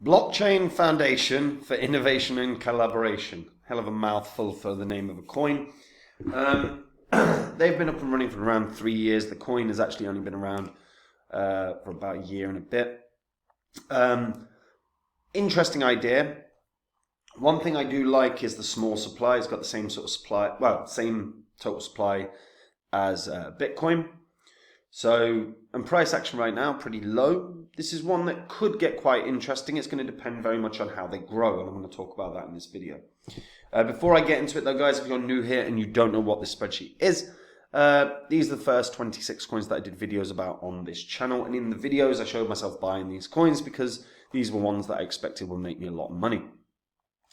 Blockchain Foundation for Innovation and Collaboration. Hell of a mouthful for the name of a coin. They've been up and running for around 3 years. The coin has actually only been around for about a year and a bit. Interesting idea. One thing I do like is the small supply. It's got the same sort of supply, same total supply as Bitcoin. So, and price action right now, pretty low. This is one that could get quite interesting. It's going to depend very much on how they grow, and I'm going to talk about that in this video. Before I get into it though, guys, if you're new here and you don't know what this spreadsheet is, these are the first 26 coins that I did videos about on this channel. And in the videos, I showed myself buying these coins because these were ones that I expected would make me a lot of money.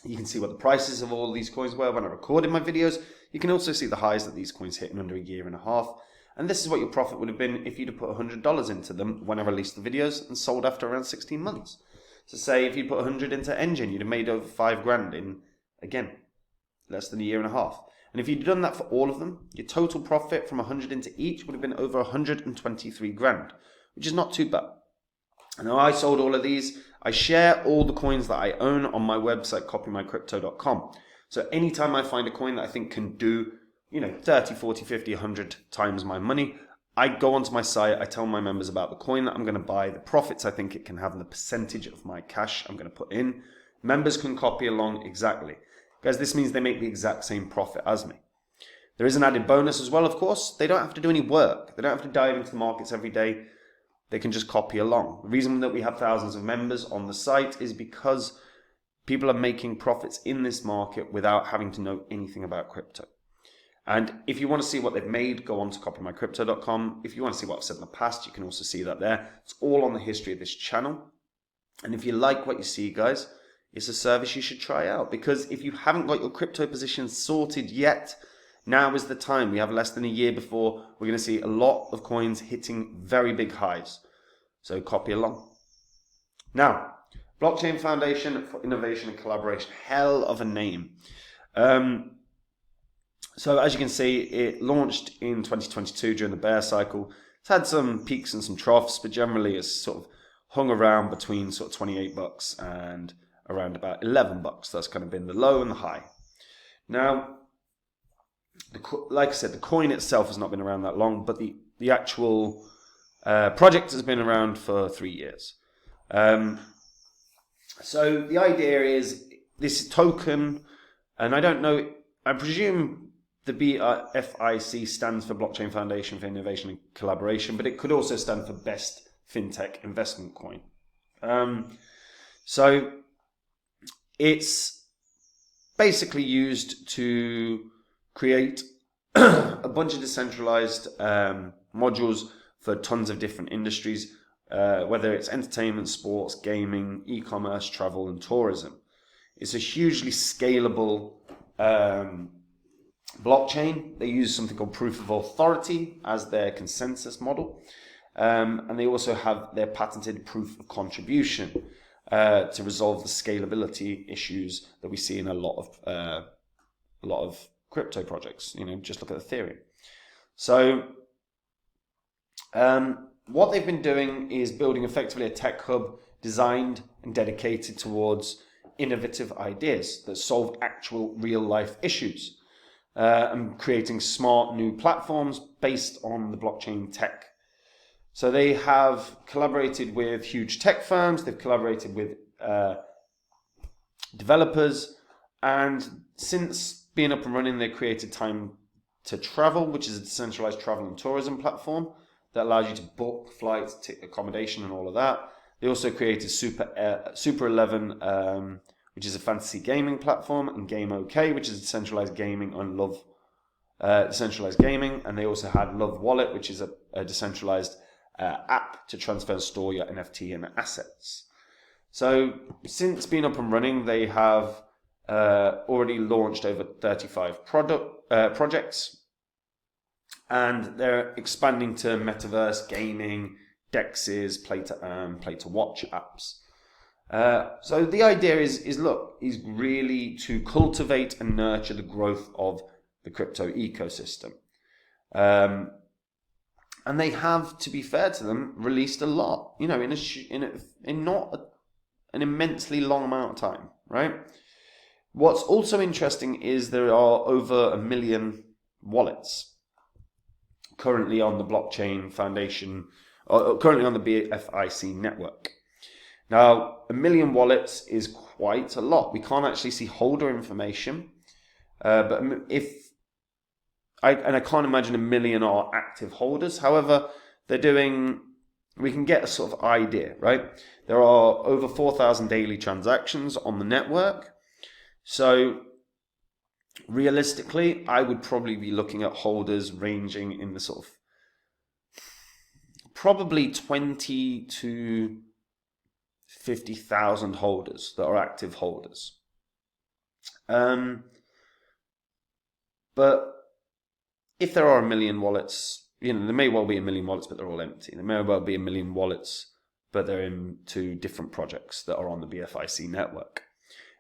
You can see what the prices of all these coins were when I recorded my videos. You can also see the highs that these coins hit in under a year and a half. And this is what your profit would have been if you'd have put $100 into them when I released the videos and sold after around 16 months. So say if you put 100 into Engine, you'd have made over 5 grand in, again, less than a year and a half. And if you'd done that for all of them, your total profit from 100 into each would have been over 123 grand, which is not too bad. And now I sold all of these. I share all the coins that I own on my website, copymycrypto.com. So anytime I find a coin that I think can do 30, 40, 50, 100 times my money, I go onto my site, I tell my members about the coin that I'm going to buy, the profits I think it can have, and the percentage of my cash I'm going to put in. Members can copy along exactly. Guys, this means they make the exact same profit as me. There is an added bonus as well, of course. They don't have to do any work. They don't have to dive into the markets every day. They can just copy along. The reason that we have thousands of members on the site is because people are making profits in this market without having to know anything about crypto. And if you want to see what they've made, go on to copymycrypto.com. If you want to see what I've said in the past, you can also see that there. It's all on the history of this channel. And if you like what you see, guys, it's a service you should try out. Because if you haven't got your crypto position sorted yet, now is the time. We have less than a year before we're going to see a lot of coins hitting very big highs. So copy along. Now, Blockchain Foundation for Innovation and Collaboration. Hell of a name. So as you can see, it launched in 2022 during the bear cycle. It's had some peaks and some troughs, but generally it's sort of hung around between sort of 28 bucks and around about 11 bucks. That's kind of been the low and the high. Now, like I said, the coin itself has not been around that long, but the actual project has been around for 3 years. So the idea is this token, and I don't know, I presume the BFIC stands for Blockchain Foundation for Innovation and Collaboration, but it could also stand for Best FinTech Investment Coin. So it's basically used to create a bunch of decentralized modules for tons of different industries, whether it's entertainment, sports, gaming, e-commerce, travel, and tourism. It's a hugely scalable blockchain. They use something called proof of authority as their consensus model. And they also have their patented proof of contribution to resolve the scalability issues that we see in a lot of crypto projects. Just look at Ethereum. So what they've been doing is building effectively a tech hub designed and dedicated towards innovative ideas that solve actual real life issues, and creating smart new platforms based on the blockchain tech. So they have collaborated with huge tech firms, they've collaborated with developers, and since being up and running, they created Time to Travel, which is a decentralized travel and tourism platform that allows you to book flights, accommodation, and all of that. They also created Super 11, which is a fantasy gaming platform, and Game OK, which is decentralized gaming on decentralized gaming. And they also had Love Wallet, which is a decentralized app to transfer and store your NFT and assets. So since being up and running, they have already launched over 35 projects, and they're expanding to metaverse, gaming, DEXs, play to earn, play to watch apps. So the idea is really to cultivate and nurture the growth of the crypto ecosystem. And they have, to be fair to them, released a lot. In not an immensely long amount of time, right? What's also interesting is there are over 1 million wallets currently on the blockchain foundation, or currently on the BFIC network. Now, 1 million wallets is quite a lot. We can't actually see holder information, but I can't imagine 1 million are active holders. However, we can get a sort of idea, right? There are over 4,000 daily transactions on the network. So realistically, I would probably be looking at holders ranging in the sort of probably 20 to 50,000 holders that are active holders. But if there are 1 million wallets, there may well be 1 million wallets, but they're all empty. There may well be 1 million wallets, but they're into different projects that are on the BFIC network.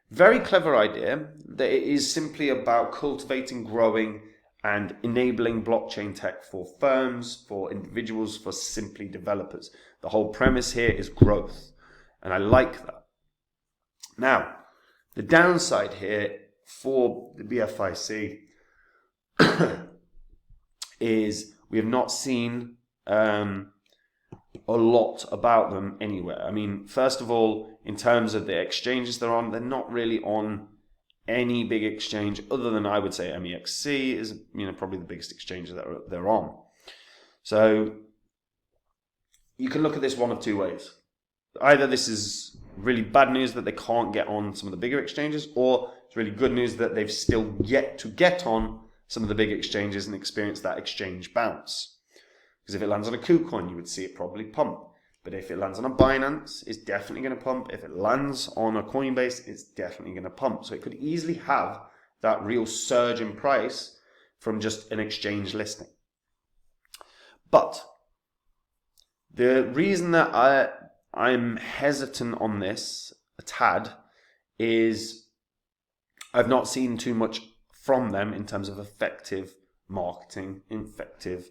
Very clever idea that it is simply about cultivating, growing, and enabling blockchain tech for firms, for individuals, for simply developers. The whole premise here is growth, and I like that. Now, the downside here for the BFIC is we have not seen a lot about them anywhere. I mean, first of all, in terms of the exchanges they're on, they're not really on any big exchange other than, I would say, MEXC is probably the biggest exchange that they're on. So you can look at this one of two ways. Either this is really bad news that they can't get on some of the bigger exchanges, or it's really good news that they've still yet to get on some of the big exchanges and experience that exchange bounce. Because if it lands on a KuCoin, you would see it probably pump. But if it lands on a Binance, it's definitely going to pump. If it lands on a Coinbase, it's definitely going to pump. So it could easily have that real surge in price from just an exchange listing. But the reason that I'm hesitant on this a tad is I've not seen too much from them in terms of effective marketing, effective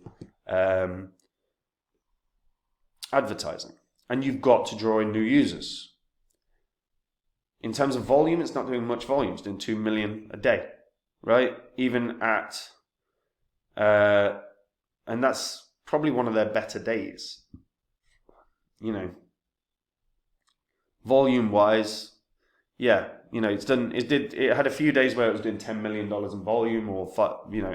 advertising. And you've got to draw in new users. In terms of volume, it's not doing much volume. It's doing 2 million a day, right? Even at, and that's probably one of their better days. Volume wise, yeah, it had a few days where it was doing $10 million in volume, or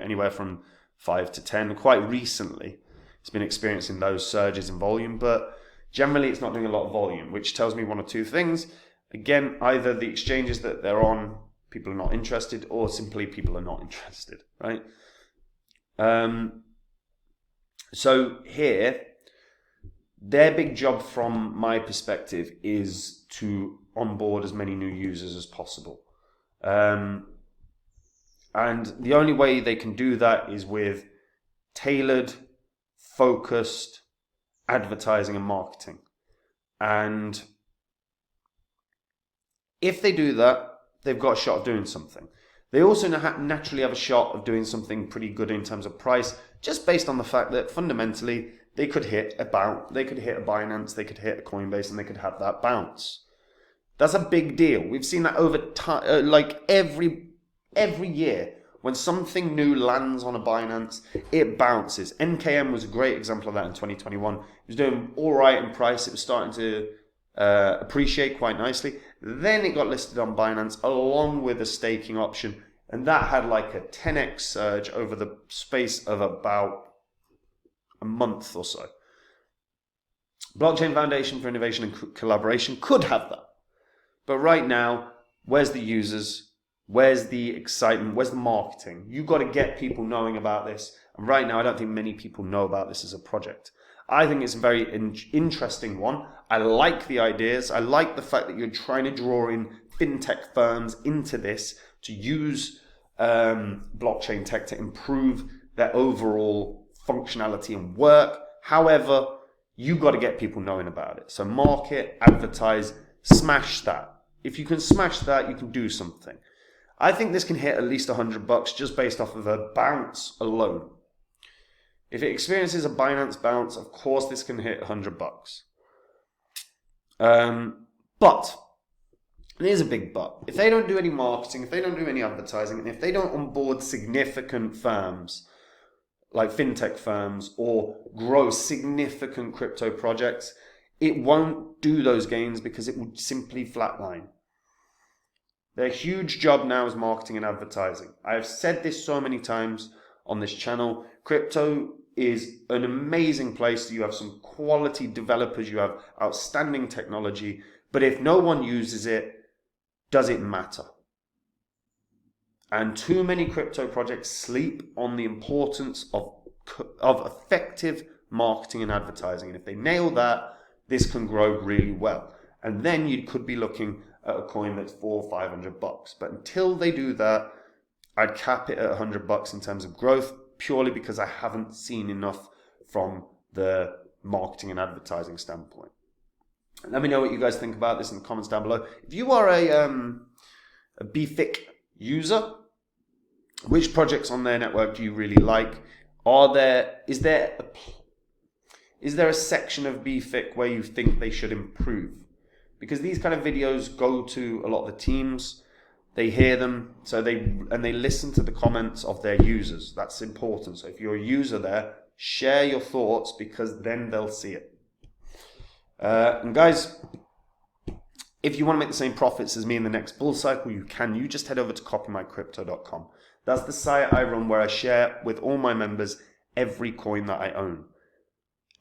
anywhere from 5 to 10. Quite recently, it's been experiencing those surges in volume, but generally it's not doing a lot of volume, which tells me one or two things. Again, either the exchanges that they're on, people are not interested, or simply people are not interested, right? So here, their big job from my perspective is to onboard as many new users as possible. And the only way they can do that is with tailored, focused advertising and marketing. And if they do that, they've got a shot of doing something. They also naturally have a shot of doing something pretty good in terms of price, just based on the fact that fundamentally they could hit a Binance, they could hit a Coinbase, and they could have that bounce. That's a big deal. We've seen that over time, like every year. When something new lands on a Binance, it bounces. NKM was a great example of that in 2021. It was doing all right in price. It was starting to appreciate quite nicely. Then it got listed on Binance along with a staking option. And that had like a 10x surge over the space of about a month or so. Blockchain Foundation for Innovation and Collaboration could have that. But right now, where's the users? Where's the excitement? Where's the marketing? You've got to get people knowing about this. And right now, I don't think many people know about this as a project. I think it's a very interesting one. I like the ideas. I like the fact that you're trying to draw in fintech firms into this to use blockchain tech to improve their overall functionality and work. However, you've got to get people knowing about it. So market, advertise, smash that. If you can smash that, you can do something. I think this can hit at least $100 just based off of a bounce alone. If it experiences a Binance bounce, of course this can hit $100. But And here's a big but. If they don't do any marketing, if they don't do any advertising, and if they don't onboard significant firms, like fintech firms, or grow significant crypto projects, it won't do those gains because it would simply flatline. Their huge job now is marketing and advertising. I have said this so many times on this channel. Crypto is an amazing place. You have some quality developers, you have outstanding technology, but if no one uses it, does it matter? And too many crypto projects sleep on the importance of effective marketing and advertising. And if they nail that, this can grow really well. And then you could be looking at a coin that's $400 or $500. But until they do that, I'd cap it at $100 in terms of growth, purely because I haven't seen enough from the marketing and advertising standpoint. Let me know what you guys think about this in the comments down below. If you are a BFIC user, which projects on their network do you really like? Is there a section of BFIC where you think they should improve? Because these kind of videos go to a lot of the teams, they hear them, so they listen to the comments of their users. That's important. So if you're a user there, share your thoughts, because then they'll see it. And guys, if you want to make the same profits as me in the next bull cycle, you can. You just head over to copymycrypto.com. That's the site I run where I share with all my members every coin that I own.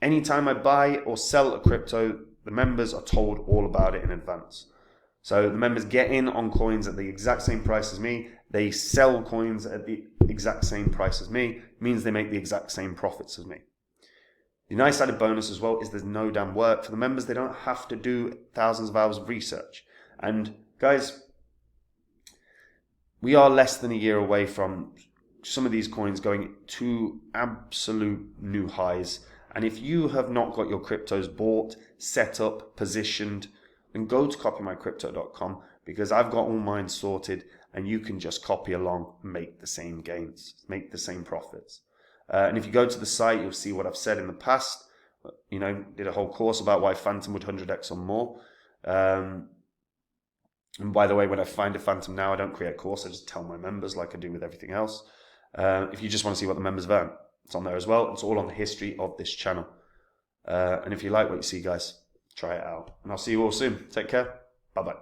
Anytime I buy or sell a crypto, the members are told all about it in advance. So the members get in on coins at the exact same price as me. They sell coins at the exact same price as me. It means they make the exact same profits as me. The nice added bonus as well is there's no damn work for the members. They don't have to do thousands of hours of research. And guys, we are less than a year away from some of these coins going to absolute new highs. And if you have not got your cryptos bought, set up, positioned, then go to copymycrypto.com, because I've got all mine sorted, and you can just copy along and make the same gains, make the same profits. And if you go to the site, you'll see what I've said in the past. You know, did a whole course about why Phantom would 100x or more. And by the way, when I find a Phantom now, I don't create a course. I just tell my members, like I do with everything else. If you just want to see what the members have earned, it's on there as well. It's all on the history of this channel. And if you like what you see, guys, try it out. And I'll see you all soon. Take care. Bye-bye.